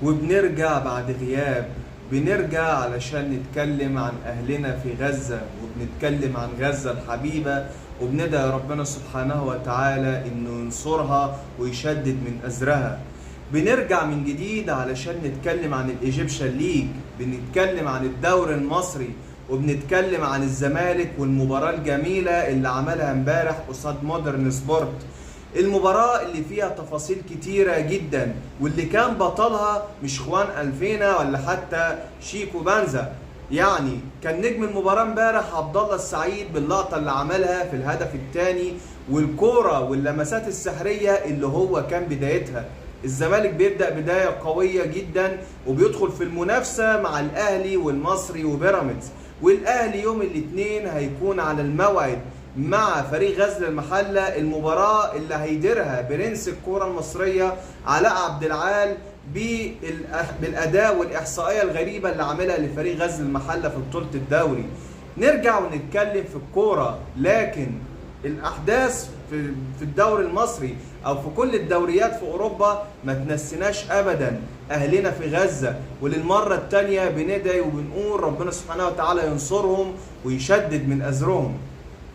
وبنرجع بعد غياب. بنرجع علشان نتكلم عن أهلنا في غزة، وبنتكلم عن غزة الحبيبة، وبندعي ربنا سبحانه وتعالى إنه ينصرها ويشدد من أزرها. بنرجع من جديد علشان نتكلم عن الإيجيبشن ليج، بنتكلم عن الدوري المصري، وبنتكلم عن الزمالك والمباراة الجميلة اللي عملها امبارح قصاد مودرن سبورت. المباراة اللي فيها تفاصيل كتيرة جدا، واللي كان بطلها مش خوان ألفينا ولا حتى شيكو بانزا. يعني كان نجم المباراة امبارح عبد الله السعيد باللقطة اللي عملها في الهدف الثاني، والكورة واللمسات السحرية اللي هو كان بدايتها. الزمالك بيبدأ بداية قوية جدا، وبيدخل في المنافسة مع الأهلي والمصري وبيراميدز. والأهلي يوم الاثنين هيكون على الموعد مع فريق غزل المحلة، المباراة اللي هيديرها برنس الكورة المصرية علاء عبد العال بالأداء والإحصائية الغريبة اللي عاملها لفريق غزل المحلة في بطولة الدوري. نرجع ونتكلم في الكورة، لكن الأحداث في الدوري المصري أو في كل الدوريات في أوروبا ما تنسيناش أبدا أهلنا في غزة. وللمرة التانية بندعي وبنقول ربنا سبحانه وتعالى ينصرهم ويشدد من أزرهم.